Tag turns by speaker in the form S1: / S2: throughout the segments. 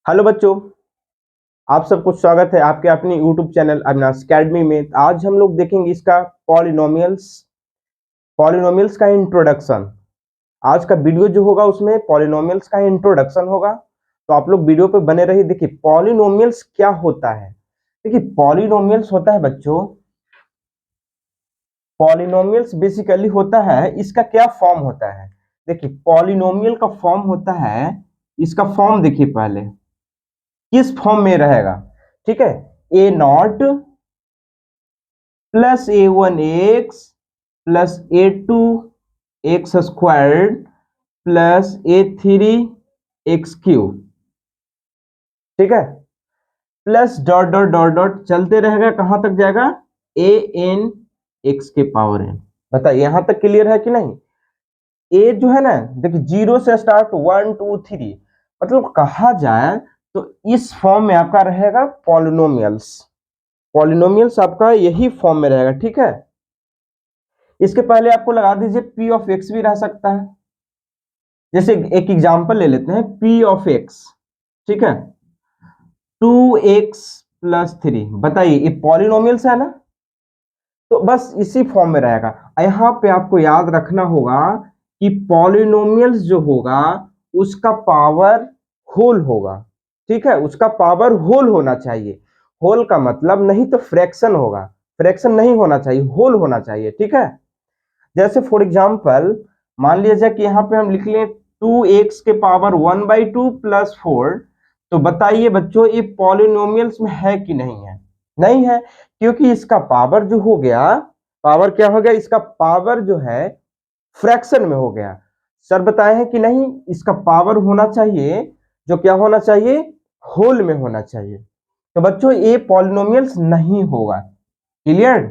S1: Hello बच्चों, आप सबको स्वागत है आपके अपने यूट्यूब चैनल अविनाश अकेडमी में। आज हम लोग देखेंगे इसका पॉलिनोमियल्स पॉलिनोमियल्स का इंट्रोडक्शन। आज का वीडियो जो होगा उसमें पॉलिनोमियल्स का इंट्रोडक्शन होगा, तो आप लोग वीडियो पे बने रहिए। देखिए पॉलिनोमियल्स क्या होता है। देखिए पॉलिनोमियल्स होता है बच्चों, पॉलिनोमियल्स बेसिकली होता है, इसका क्या फॉर्म होता है। देखिए पॉलिनोमियल का फॉर्म होता है, इसका फॉर्म देखिए पहले किस फॉर्म में रहेगा। ठीक है, a nought plus A1 x plus A2 x squared plus A3 x cube. ठीक है, plus dot dot dot dot चलते रहेगा, कहां तक जाएगा, an एक्स के पावर n। बताइए यहां तक क्लियर है कि नहीं। ए जो है ना, देखिए जीरो से स्टार्ट 1 2 3, मतलब कहा जाए तो इस फॉर्म में आपका रहेगा पॉलिनोमियल्स। पॉलिनोमियल्स आपका यही फॉर्म में रहेगा। ठीक है, इसके पहले आपको लगा दीजिए पी ऑफ एक्स भी रह सकता है। जैसे एक एग्जांपल ले लेते हैं, पी ऑफ एक्स। ठीक है, 2x+3। बताइए ये पॉलिनोमियल्स है ना, तो बस इसी फॉर्म में रहेगा। यहां पे आपको याद रखना होगा कि पॉलिनोमियल्स जो होगा उसका पावर होल होगा। ठीक है, उसका पावर होल होना चाहिए। होल का मतलब नहीं तो फ्रैक्शन होगा, फ्रैक्शन नहीं होना चाहिए, होल होना चाहिए। ठीक है, जैसे फॉर एग्जाम्पल मान लीजिए कि यहाँ पे हम लिख लें 2x के पावर 1/2 प्लस 4। तो बताइए बच्चों ये पॉलिनोमियल्स में है कि नहीं है। नहीं है, क्योंकि इसका पावर जो हो गया, पावर क्या हो गया, इसका पावर जो है फ्रैक्शन में हो गया। सर बताए हैं कि नहीं, इसका पावर होना चाहिए, जो क्या होना चाहिए, होल में होना चाहिए। तो बच्चों ये पॉलिनोमियल्स नहीं होगा। क्लियर।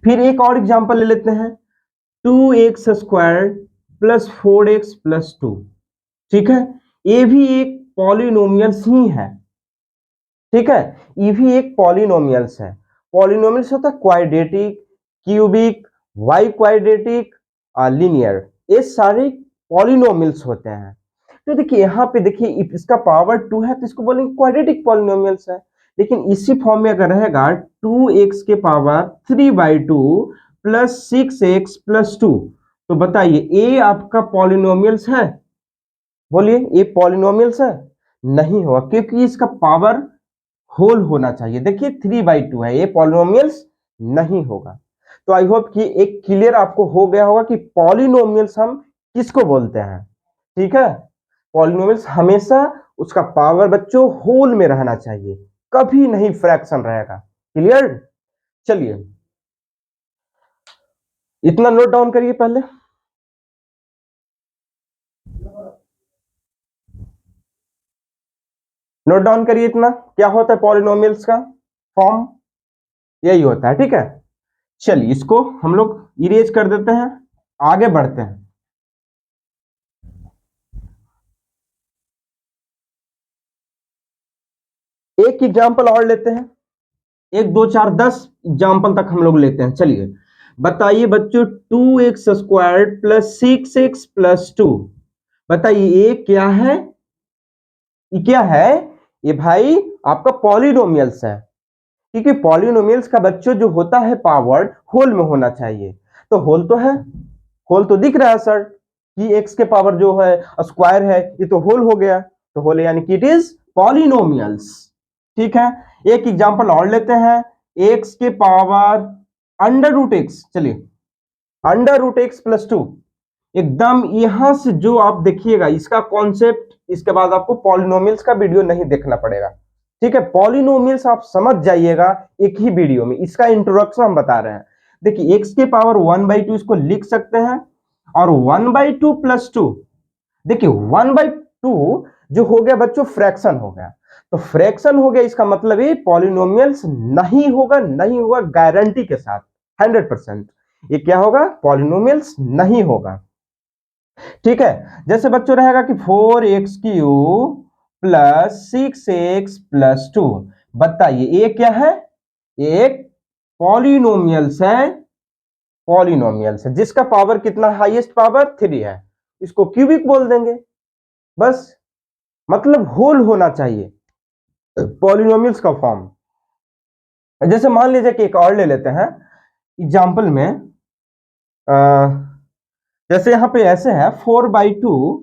S1: फिर एक और एग्जांपल ले लेते हैं, 2x² प्लस 4x+2। ठीक है, ये भी एक पॉलिनोमियल्स ही है। ठीक है, ये भी एक पॉलिनोमियल्स है। पॉलिनोमियल्स होता है क्वाड्रेटिक, क्यूबिक, वाई क्वाड्रेटिक, लीनियर, ये सारे पॉलिनोमियल्स होते हैं। तो देखिए यहाँ पे देखिए इसका पावर 2 है तो इसको बोलेंगे क्वाड्रेटिक पॉलिनोमियल्स है। लेकिन इसी फॉर्म में अगर रहेगा 2x के पावर 3/2 प्लस 6x+2, तो बताइए ये आपका पॉलिनोमियल्स है। बोलिए ये पॉलिनोमियल्स है। नहीं होगा, क्योंकि इसका पावर होल होना चाहिए। देखिए 3/2 है, ये पॉलिनोमियल्स नहीं होगा। तो आई होप कि एक क्लियर आपको हो गया होगा कि पॉलिनोमियल्स हम किसको बोलते हैं। ठीक है, पॉलिनोमियल्स हमेशा उसका पावर बच्चों होल में रहना चाहिए, कभी नहीं फ्रैक्शन रहेगा। क्लियर। चलिए इतना नोट डाउन करिए पहले। नोट डाउन करिए इतना, क्या होता है पॉलिनोमियल्स का फॉर्म, यही होता है। ठीक है, चलिए इसको हम लोग इरेज कर देते हैं, आगे बढ़ते हैं। एक एग्जाम्पल और लेते हैं, 1 2 4 10 एग्जाम्पल तक हम लोग लेते हैं। चलिए बताइए बच्चों, 2x² प्लस 6x+2। बताइए ये क्या है, ये क्या है, ये भाई आपका पॉलिनोमियल्स है। क्योंकि पॉलिनोमियल्स का बच्चों जो होता है पावर होल में होना चाहिए। तो होल तो है, होल तो दिख रहा है सर कि एक्स के पावर जो है स्क्वायर है, ये तो होल हो गया। तो होल यानी कि इट इज पॉलिनोमियल्स। ठीक है, एक एग्जांपल और लेते हैं, एक्स के पावर √x। चलिए √x+2, एकदम यहां से जो आप देखिएगा इसका कॉन्सेप्ट, इसके बाद आपको पॉलिनोमियल्स का वीडियो नहीं देखना पड़ेगा। ठीक है, पॉलिनोमियल्स आप समझ जाइएगा एक ही वीडियो में, इसका इंट्रोडक्शन हम बता रहे हैं। देखिए एक्स के पावर 1/2 इसको लिख सकते हैं, और 1/2+2। देखिए 1/2 जो हो गया बच्चों फ्रैक्शन हो गया, तो फ्रैक्शन हो गया इसका मतलब ये पॉलिनोमियल्स नहीं होगा, नहीं होगा गारंटी के साथ 100%। ये क्या होगा, पॉलिनोमियल्स नहीं होगा। ठीक है, जैसे बच्चों रहेगा कि 4x³ प्लस 6x+2। बताइए ये क्या है, ये एक पॉलिनोमियल्स है। पॉलिनोमियल्स है जिसका पावर कितना, हाईएस्ट पावर 3 है, इसको क्यूबिक बोल देंगे बस। मतलब होल होना चाहिए पॉलिनोमियल्स का फॉर्म। जैसे मान लीजिए कि एक और ले लेते हैं एग्जाम्पल में, जैसे यहां पे ऐसे है 4/2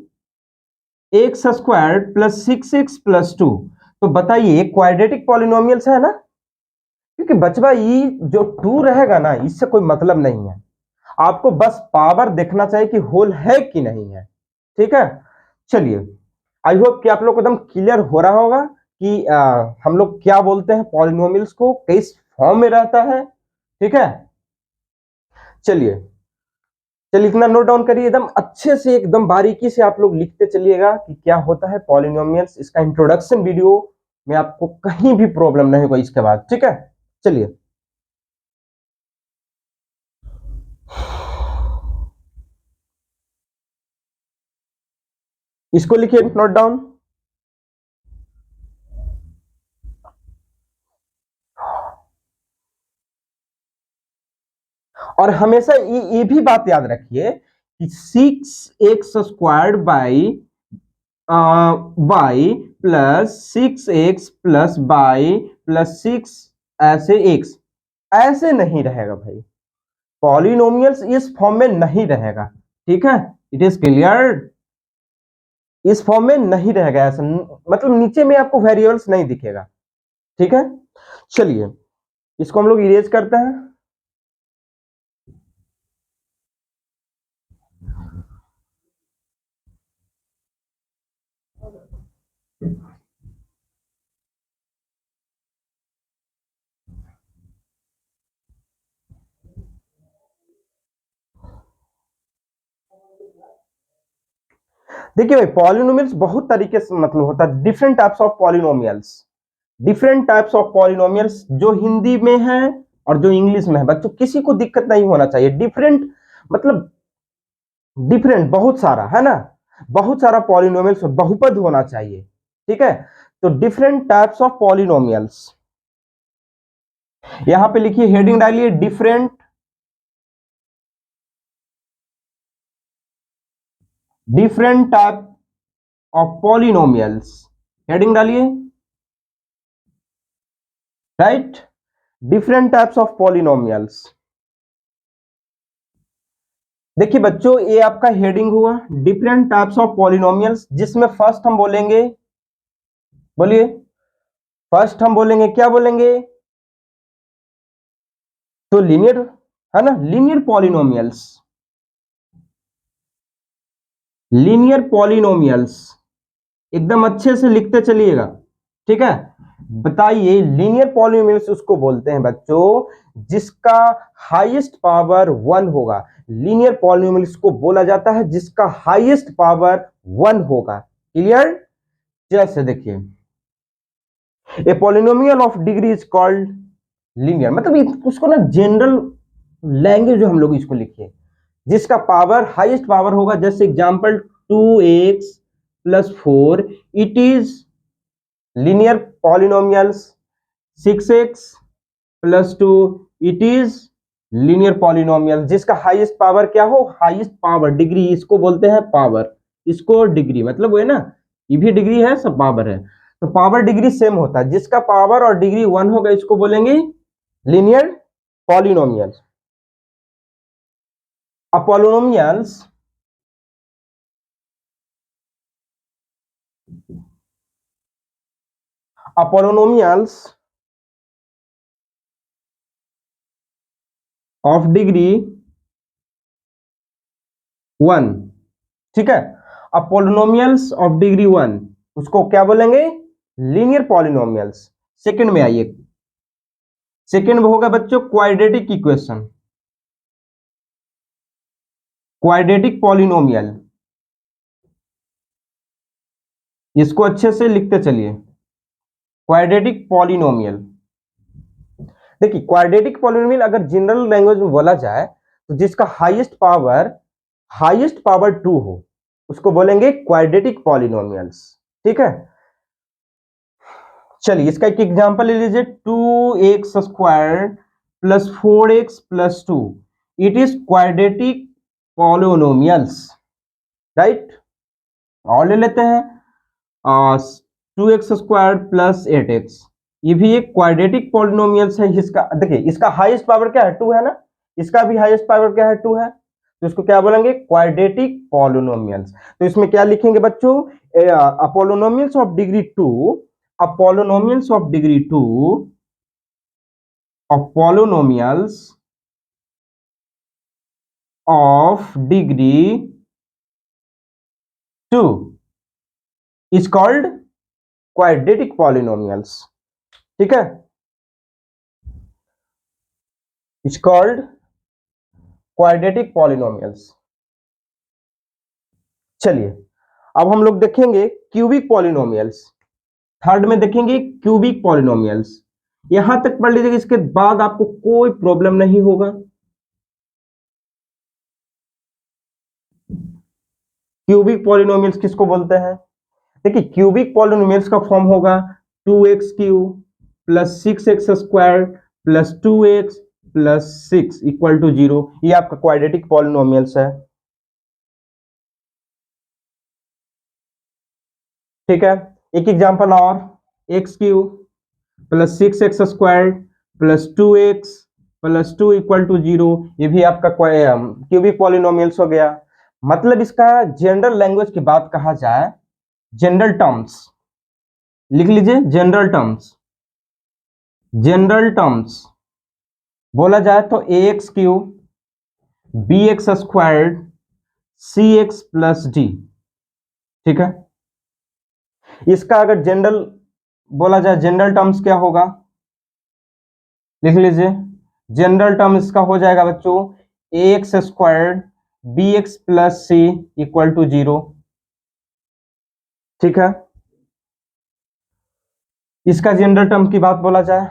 S1: x square plus 6x plus 2। तो बताइए क्वाड्रेटिक पॉलिनोमियल्स है ना, क्योंकि बचवा ये जो 2 रहेगा ना इससे कोई मतलब नहीं है, आपको बस पावर देखना चाहिए कि होल है कि नहीं है। ठीक है, चलिए आई होप कि आप लोग को एकदम क्लियर हो रहा होगा कि हम लोग क्या बोलते हैं पॉलिनोमियल्स को, किस फॉर्म में रहता है। ठीक है, चलिए चलिए इतना नोट डाउन करिए, एकदम अच्छे से एकदम बारीकी से आप लोग लिखते चलिएगा कि क्या होता है पॉलिनोमियल्स। इसका इंट्रोडक्शन वीडियो में आपको कहीं भी प्रॉब्लम नहीं होगा इसके बाद। ठीक है, चलिए इसको लिखिए नोट डाउन। और हमेशा ये भी बात याद रखिए कि 6x² by plus 6x plus by plus 6 ऐसे x ऐसे नहीं रहेगा भाई, पॉलिनोमियल्स इस फॉर्म में नहीं रहेगा। ठीक है, इट इज क्लियर, इस फॉर्म में नहीं रहेगा ऐसा, मतलब नीचे में आपको वेरिएबल्स नहीं दिखेगा। ठीक है, चलिए इसको हम लोग इरेज करते हैं। देखिए भाई पॉलिनोमियल्स बहुत तरीके से मतलब होता है, different types of polynomials, different types of polynomials जो हिंदी में है और जो इंग्लिश में है। बच्चों किसी को दिक्कत नहीं होना चाहिए, डिफरेंट मतलब डिफरेंट बहुत सारा है ना, बहुत सारा पॉलिनोमियल्स बहुपद होना चाहिए। ठीक है, तो डिफरेंट टाइप्स ऑफ पॉलिनोमियल्स यहां पे लिखिए, हेडिंग डालिए different different type of polynomials, heading डालिए, right, different types of polynomials. देखिए बच्चों ये आपका हेडिंग हुआ डिफरेंट टाइप्स ऑफ पॉलिनोमियल्स, जिसमें फर्स्ट हम बोलेंगे, बोलिए फर्स्ट हम बोलेंगे क्या बोलेंगे, तो लीनियर है ना, लीनियर पॉलिनोमियल्स, लीनियर पॉलिनोमियल्स एकदम अच्छे से लिखते चलिएगा। ठीक है, बताइए लीनियर पॉलिनोमियल्स उसको बोलते हैं बच्चों जिसका हाईएस्ट पावर 1 होगा, लीनियर पॉलिनोमियल्स को बोला जाता है जिसका हाईएस्ट पावर 1 होगा। क्लियर, जैसे देखिए a polynomial of degree is called linear, मतलब उसको ना जनरल लैंग्वेज जो हम लोग इसको लिखिए जिसका पावर हाईएस्ट पावर होगा, जैसे example 2x plus 4 it is linear polynomials, 6x plus 2 it is linear polynomial जिसका हाईएस्ट पावर क्या हो, हाईएस्ट पावर डिग्री इसको बोलते हैं पावर, इसको डिग्री मतलब वो है ना, ये भी डिग्री है सब पावर है, तो पावर डिग्री सेम होता है, जिसका पावर और डिग्री 1 होगा इसको बोलेंगे लीनियर पॉलिनोमियल। अब पॉलिनोमियल्स ऑफ डिग्री 1, ठीक है, अब पॉलिनोमियल्स ऑफ डिग्री 1 उसको क्या बोलेंगे, लीनियर पॉलिनोमियल्स। सेकंड में आइए, सेकंड में होगा बच्चों क्वाड्रेटिक इक्वेशन, क्वाड्रेटिक पॉलिनोमियल, इसको अच्छे से लिखते चलिए, क्वाड्रेटिक पॉलिनोमियल। देखिए क्वाड्रेटिक पॉलिनोमियल अगर जनरल लैंग्वेज में बोला जाए तो जिसका हाईएस्ट पावर 2 हो उसको बोलेंगे क्वाड्रेटिक पॉलिनोमियल्स। ठीक है, चलिए इसका एक एग्जांपल ले लीजिए, 2x² plus 4x plus 2 it is quadratic polynomials, right. और ले लेते हैं 2x² प्लस 8x, ये भी एक क्वाड्रेटिक पॉलिनोमियल्स है। इसका देखिए, इसका हाईएस्ट पावर क्या है, 2 है ना, इसका भी हाईएस्ट पावर क्या है, 2 है, तो इसको क्या बोलेंगे, क्वाड्रेटिक पॉलिनोमियल्स। तो इसमें क्या लिखेंगे बच्चों, polynomials of degree 2, polynomials of degree 2, polynomials of degree 2 is called quadratic polynomials. ठीक है, इज कॉल्ड क्वाड्रेटिक पॉलिनोमियल्स। चलिए अब हम लोग देखेंगे क्यूबिक पॉलिनोमियल्स। थर्ड में देखेंगे क्यूबिक पॉलिनोमियल्स। यहां तक पढ़ लीजिएगा, इसके बाद आपको कोई प्रॉब्लम नहीं होगा। क्यूबिक पॉलिनोमियल्स किसको बोलते हैं, देखिए क्यूबिक पॉलिनोमियल्स का फॉर्म होगा 2x³ plus 6x² plus 2x plus 6 equal to 0। ये आपका क्वाड्रेटिक पॉलिनोमियल्स है। ठीक है, एक एग्जांपल और, x³ plus 6x² plus 2x plus 2 equal to 0, ये भी आपका क्यूबिक पॉलिनोमियल्स हो गया। मतलब इसका जनरल लैंग्वेज की बात कहा जाए, जनरल टर्म्स लिख लीजिए, जनरल टर्म्स, जनरल टर्म्स बोला जाए तो ax³ bx² cx plus d। ठीक है, इसका अगर जनरल बोला जाए, जनरल टर्म्स क्या होगा, लिख लीजिए, जनरल टर्म इसका हो जाएगा बच्चों ax² bx plus c equal to 0। ठीक है, इसका जनरल टर्म की बात बोला जाए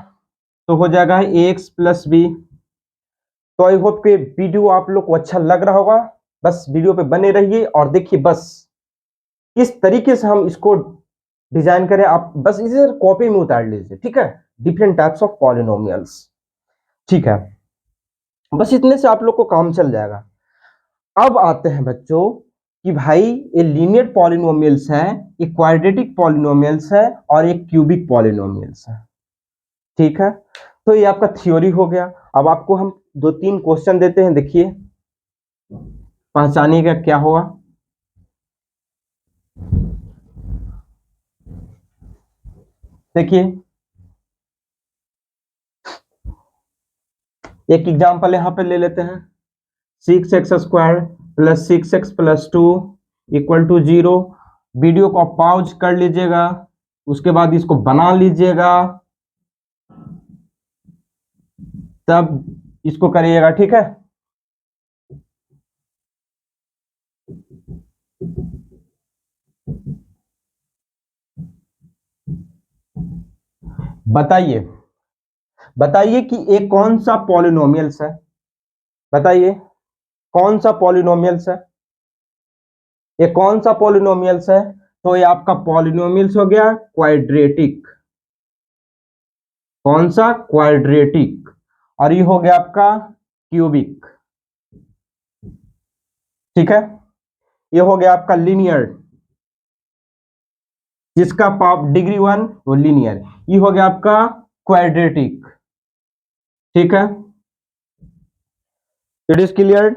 S1: तो हो जाएगा ax प्लस b। तो आई होप कि वीडियो आप लोग को अच्छा लग रहा होगा। बस वीडियो पे बने रहिए और देखिए बस किस तरीके से हम इसको डिजाइन करें, आप बस इसे कॉपी में उतार लीजिए। ठीक है, डिफरेंट टाइप्स ऑफ पॉलिनोमियल्स। ठीक है, बस इतने से आप लोग को काम चल जाएगा। अब आते हैं बच्चों कि भाई ये लीनियर पॉलिनोमियल्स है, ये क्वाड्रेटिक पॉलिनोमियल्स है और एक क्यूबिक पॉलिनोमियल्स है। ठीक है, तो ये आपका थ्योरी हो गया। अब आपको हम 2-3 क्वेश्चन देते हैं, देखिए पहचानिएगा क्या होगा। देखिए एक एग्जांपल यहां पे ले लेते हैं, 6x² plus 6x plus 2 equal to 0। Video को पॉज कर लीजिएगा, उसके बाद इसको बना लीजिएगा, तब इसको करिएगा। ठीक है, बताइए बताइए कि ये कौन सा पॉलिनोमियल्स है, बताइए कौन सा पॉलिनोमियल्स है, ये कौन सा पॉलिनोमियल्स है। तो ये आपका पॉलिनोमियल्स हो गया क्वाड्रेटिक, कौन सा, क्वाड्रेटिक। और ये हो गया आपका क्यूबिक। ठीक है, ये हो गया आपका लीनियर, जिसका डिग्री 1 वो लीनियर। ये हो गया आपका क्वाड्रेटिक। ठीक है, इट इज क्लियर।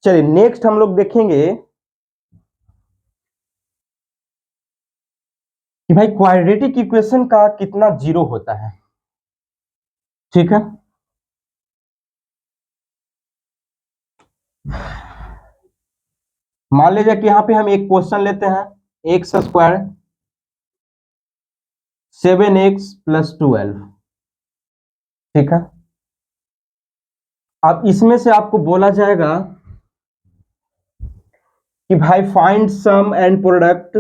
S1: चलिए नेक्स्ट हम लोग देखेंगे कि भाई क्वाड्रेटिक इक्वेशन का कितना जीरो होता है। ठीक है, मान लीजिए कि यहां पे हम एक क्वेश्चन लेते हैं, x² 7x प्लस 12। ठीक है, अब इसमें से आपको बोला जाएगा कि भाई फाइंड सम एंड प्रोडक्ट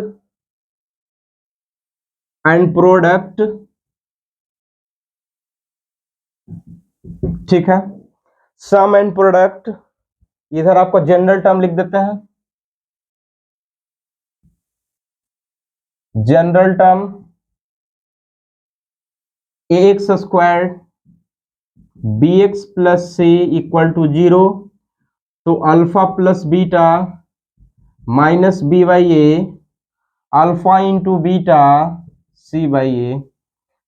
S1: ठीक है, सम एंड प्रोडक्ट, इधर आपको जनरल टर्म लिख देते हैं, general term ax² bx plus c equal to 0। तो alpha plus beta minus b by a alpha into beta c by a.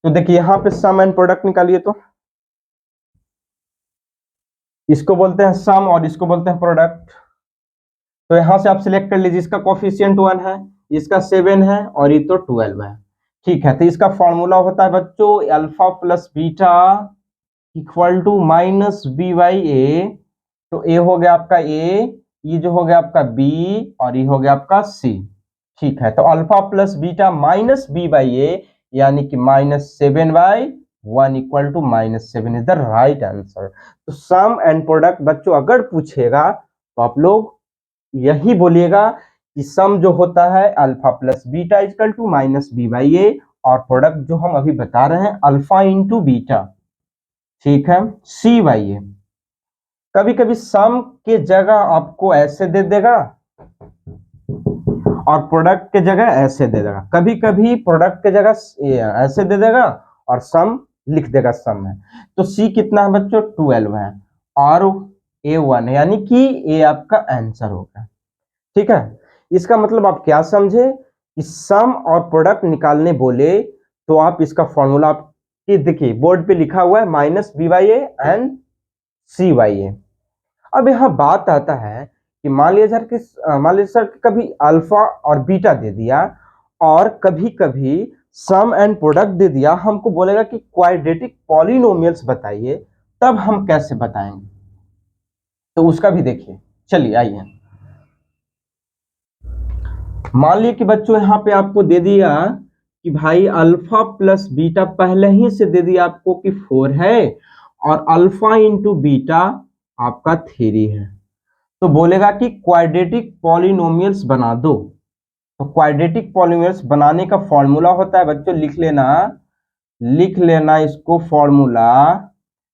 S1: तो देखिए यहां पे सम एंड प्रोडक्ट निकालिए, तो इसको बोलते हैं सम और इसको बोलते हैं प्रोडक्ट। तो यहां से आप सिलेक्ट कर लीजिए, इसका कोफिशिएंट 1 है, इसका 7 है और ये तो 12 है। ठीक है, तो इसका फॉर्मूला होता है बच्चों alpha plus beta equal to minus b by a. तो ए हो गया आपका ए, ये जो हो गया आपका बी और ये हो गया आपका सी। ठीक है, तो alpha plus beta minus b by a यानी कि -7/1 equal to -7 is the right answer. तो सम एंड प्रोडक्ट बच्चों अगर पूछेगा तो आप लोग यही बोलिएगा कि सम जो होता है alpha plus beta equal to minus b by a, और प्रोडक्ट जो हम अभी बता रहे हैं अल्फा इंटू बीटा, ठीक है, सी बाई ए। कभी कभी सम के जगह आपको ऐसे दे देगा और प्रोडक्ट के जगह ऐसे दे देगा, कभी कभी प्रोडक्ट के जगह ऐसे दे देगा और सम लिख देगा सम है। तो सी कितना है बच्चों 12 है और ए 1 है, यानी कि ए आपका आंसर होगा। ठीक है, इसका मतलब आप क्या समझे कि सम और प्रोडक्ट निकालने बोले तो आप इसका फॉर्मूला आप देखिए बोर्ड पे लिखा हुआ है minus b by a and c by a. अब यहाँ बात आता है कि मान लीजिए सर कभी अल्फा और बीटा दे दिया और कभी कभी सम एंड प्रोडक्ट दे दिया, हमको बोलेगा कि क्वाड्रेटिक पॉलिनोमियल्स बताइए, तब हम कैसे बताएंगे, तो उसका भी देखिए। चलिए आइए, मान लिया कि बच्चों यहाँ पे आपको दे दिया कि भाई अल्फा प्लस बीटा पहले ही से दे दिया आपको कि 4 है और अल्फा इंटू बीटा आपका 3 है। तो बोलेगा कि क्वाड्रेटिक पॉलिनोमियल्स बना दो। तो क्वाड्रेटिक पॉलिनोमियल्स बनाने का फॉर्मूला होता है बच्चों, लिख लेना इसको, फॉर्मूला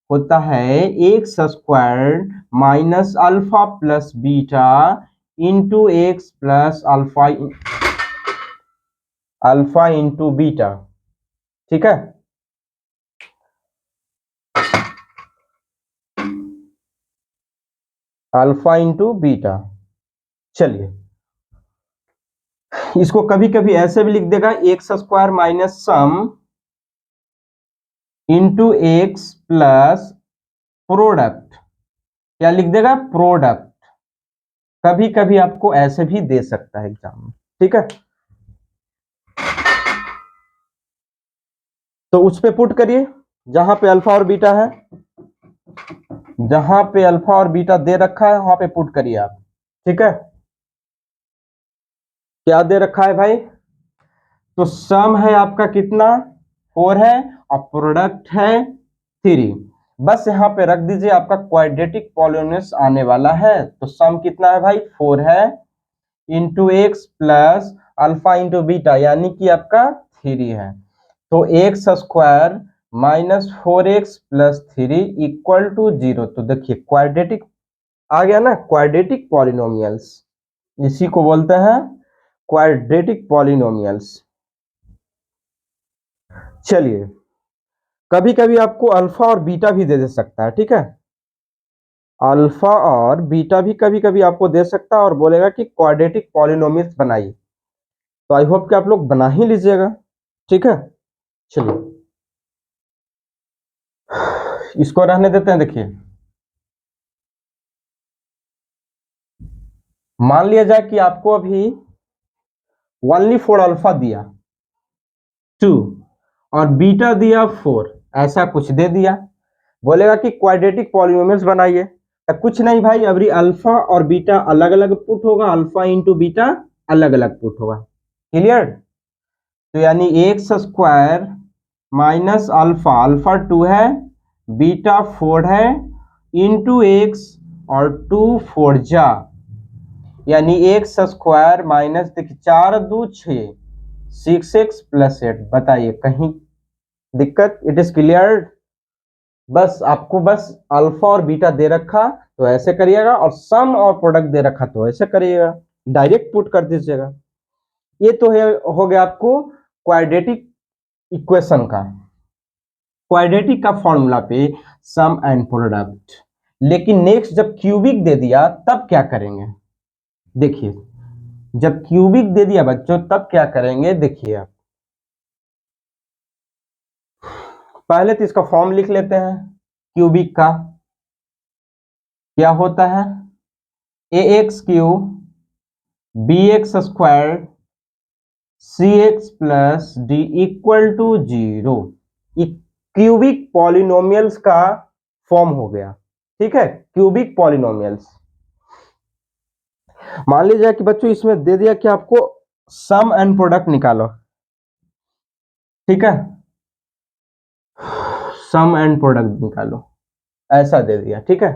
S1: होता है x square minus alpha plus beta into x plus alpha into beta. ठीक है, अल्फा इंटू बीटा। चलिए इसको कभी कभी ऐसे भी लिख देगा x square minus sum into x plus product, क्या लिख देगा प्रोडक्ट। कभी कभी आपको ऐसे भी दे सकता है एग्जाम में। ठीक है, तो उस पे पुट करिए जहां पे अल्फा और बीटा है, जहां पे अल्फा और बीटा दे रखा है वहां पे पुट करिए आप। ठीक है, क्या दे रखा है भाई, तो सम है आपका कितना 4 है और प्रोडक्ट है 3। बस यहाँ पे रख दीजिए, आपका क्वाड्रेटिक पॉलिनोमियल्स आने वाला है। तो सम कितना है भाई 4 है into x plus alpha into beta यानी कि आपका 3 है। तो x square minus 4x plus 3 equal to 0। तो देखिए क्वाड्रेटिक आ गया ना, क्वाड्रेटिक पॉलिनोमियल्स, इसी को बोलते हैं क्वाड्रेटिक पॉलिनोमियल्स। चलिए कभी कभी आपको अल्फा और बीटा भी दे सकता है। ठीक है, अल्फा और बीटा भी कभी कभी आपको दे सकता है और बोलेगा कि क्वाड्रेटिक पॉलिनोमियल्स बनाइए। तो आई होप कि आप लोग बना ही लीजिएगा। ठीक है, चलिए इसको रहने देते हैं। देखिए मान लिया जाए कि आपको अभी ओनली फॉर अल्फा दिया 2 और बीटा दिया 4, ऐसा कुछ दे दिया, बोलेगा कि क्वाड्रेटिक पॉलिनोमियल्स बनाइए। तो कुछ नहीं भाई, अभी अल्फा और बीटा अलग अलग पुट होगा, अल्फा इंटू बीटा अलग अलग पुट होगा। क्लियर, तो यानी x square minus alpha, alpha 2 है, बीटा 4 है, इंटू एक्स और 2 4 जा, यानी एक्स स्क्वायर माइनस देखिए 4 2 6 6x प्लस 8। बताइए कहीं दिक्कत, इट इज क्लियर। बस आपको बस अल्फा और बीटा दे रखा तो ऐसे करिएगा और सम और प्रोडक्ट दे रखा तो ऐसे करिएगा, डायरेक्ट पुट कर दीजिएगा। ये तो है, हो गया आपको क्वाड्रेटिक इक्वेशन का, क्वाड्रेटिक का फॉर्मूला पे सम एंड प्रोडक्ट। लेकिन नेक्स्ट जब क्यूबिक दे दिया तब क्या करेंगे, देखिए जब क्यूबिक दे दिया बच्चों तब क्या करेंगे, देखिए आप पहले तो इसका फॉर्म लिख लेते हैं। क्यूबिक का क्या होता है, a x cube b x square c x plus d equal to 0। Cubic polynomials का फॉर्म हो गया। ठीक है, क्यूबिक पॉलिनोमियल्स। मान लीजिए कि बच्चों इसमें दे दिया कि आपको सम एंड प्रोडक्ट निकालो। ठीक है, सम एंड प्रोडक्ट निकालो, ऐसा दे दिया। ठीक है,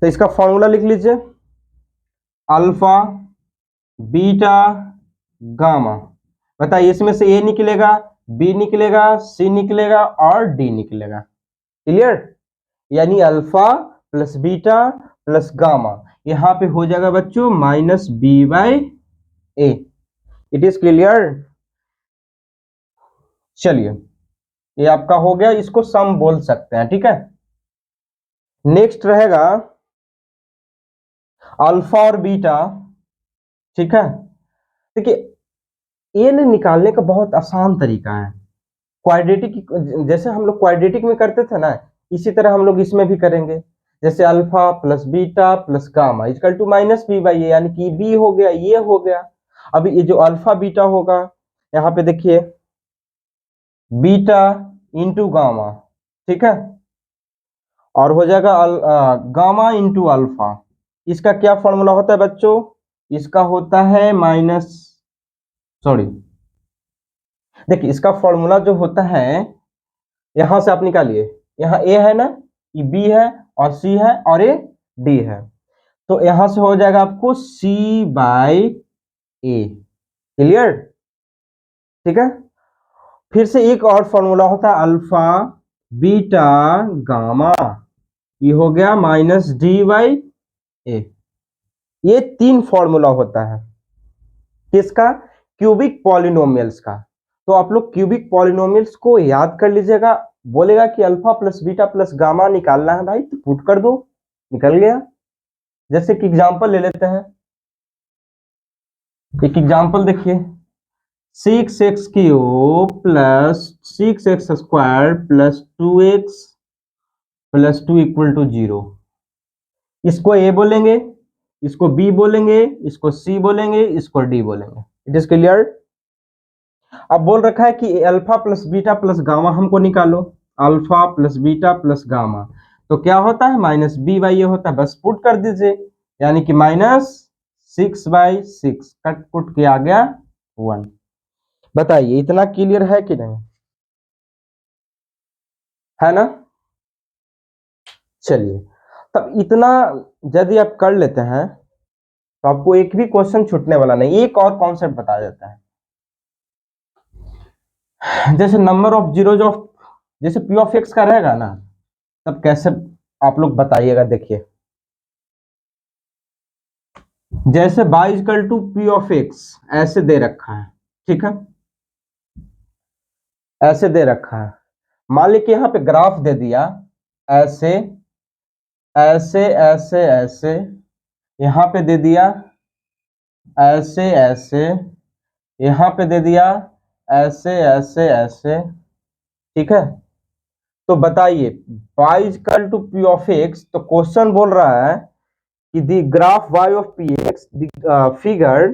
S1: तो इसका फॉर्मूला लिख लीजिए, अल्फा बीटा गामा। बताइए इसमें से ए निकलेगा, बी निकलेगा, सी निकलेगा और डी निकलेगा। क्लियर, यानी alpha plus beta plus gamma, यहां पे हो जाएगा बच्चों minus b by a. It is clear. चलिए ये आपका हो गया, इसको सम बोल सकते हैं। ठीक है, नेक्स्ट रहेगा अल्फा और बीटा। ठीक है, देखिए ए ने निकालने का बहुत आसान तरीका है। क्वाड्रेटिक, जैसे हम लोग क्वाड्रेटिक में करते थे ना, इसी तरह हम लोग इसमें भी करेंगे। जैसे alpha plus beta plus gamma equal to minus b by a, यानी कि बी हो गया, ये हो गया। अभी ये जो अल्फा बीटा होगा, यहाँ पे देखिए बीटा इंटू गामा। ठीक है, और हो जाएगा गामा इंटू अल्फा। इसका क्या फॉर्मूला होता है बच्चों, इसका होता है माइनस, सॉरी देखिए इसका फॉर्मूला जो होता है, यहां से आप निकालिए, यहाँ ए है ना, ये बी है और सी है और ये डी है, तो यहां से हो जाएगा आपको सी बाई ए। क्लियर। ठीक है, फिर से एक और फॉर्मूला होता है अल्फा बीटा गामा, ये हो गया माइनस डी बाई ए। ये तीन फॉर्मूला होता है किसका, क्यूबिक पॉलिनोमियल्स का। तो आप लोग क्यूबिक पॉलिनोमियल्स को याद कर लीजिएगा। बोलेगा कि alpha plus beta plus gamma निकालना है भाई, तो पुट कर दो, निकल गया। जैसे कि एग्जांपल ले लेते हैं, एक एग्जांपल देखिए, 6x cube plus 6x square plus 2x plus 2 equal to 0। इसको ए बोलेंगे, इसको बी बोलेंगे, इसको सी बोलेंगे, इसको डी बोलेंगे। It is clear. अब बोल रखा है कि alpha plus beta plus gamma हमको निकालो, alpha plus beta plus gamma, तो क्या होता है माइनस बी बाई ए होता है, बस पुट कर दीजिए, यानी कि माइनस 6/6, कट पुट किया आ गया 1। बताइए इतना क्लियर है कि नहीं, है ना। चलिए, तब इतना यदि आप कर लेते हैं तो आपको एक भी क्वेश्चन छूटने वाला नहीं। एक और कॉन्सेप्ट बता देता है, जैसे नंबर ऑफ जीरोज ऑफ, जैसे पी ऑफ एक्स का रहेगा ना, तब कैसे आप लोग बताइएगा। देखिए जैसे y equal to p of x ऐसे दे रखा है। ठीक है, ऐसे दे रखा है, मान लीजिए यहाँ पे ग्राफ दे दिया, ऐसे ऐसे ऐसे ऐसे, यहाँ पे दे दिया ऐसे ऐसे, यहाँ पे दे दिया ऐसे ऐसे ऐसे। ठीक है, तो बताइए y equal to p of x, तो क्वेश्चन बोल रहा है कि the graph y of p x figure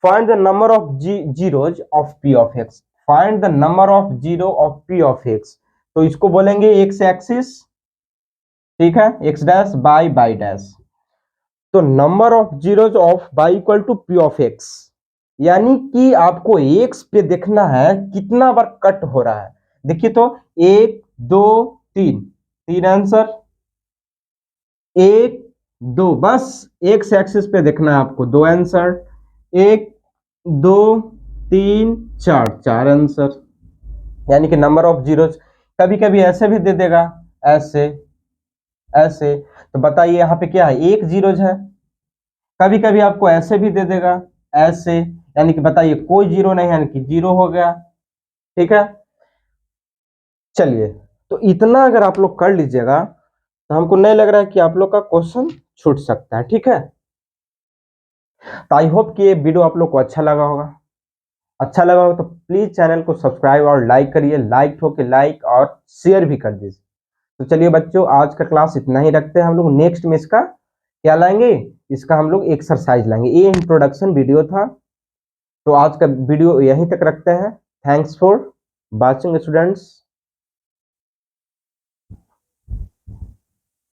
S1: find the number of zeros of p of x, find the number of zero of p of x। तो इसको बोलेंगे x axis, ठीक है, x डैश बाई डैश। तो number of zeros of y equal to p of x, यानी कि आपको x पे देखना है कितना बार कट हो रहा है। देखिए तो 1 2 3, 3 आंसर, 1 2, बस x एक्सिस पे देखना है आपको, 2 आंसर, 1 2 3 4, 4 आंसर। यानी कि नंबर ऑफ जीरोज, कभी कभी ऐसे भी दे देगा, ऐसे ऐसे, तो बताइए यहाँ पे क्या है, एक जीरोज है। कभी कभी आपको ऐसे भी दे देगा, ऐसे, यानी कि बताइए कोई जीरो नहीं, यानी कि जीरो हो गया। ठीक है, चलिए, तो इतना अगर आप लोग कर लीजिएगा तो हमको नहीं लग रहा है कि आप लोग का क्वेश्चन छूट सकता है। ठीक है, तो आई होप कि ये वीडियो आप लोग को अच्छा लगा होगा। अच्छा लगा हो तो प्लीज चैनल को सब्सक्राइब और लाइक करिए, लाइक ठोके लाइक और शेयर भी कर दीजिए। तो चलिए बच्चों, आज का क्लास इतना ही रखते हैं। हम लोग नेक्स्ट में इसका क्या लाएंगे, इसका हम लोग एक्सरसाइज लाएंगे। ये इंट्रोडक्शन वीडियो था, तो आज का वीडियो यहीं तक रखते हैं। Thanks for watching students.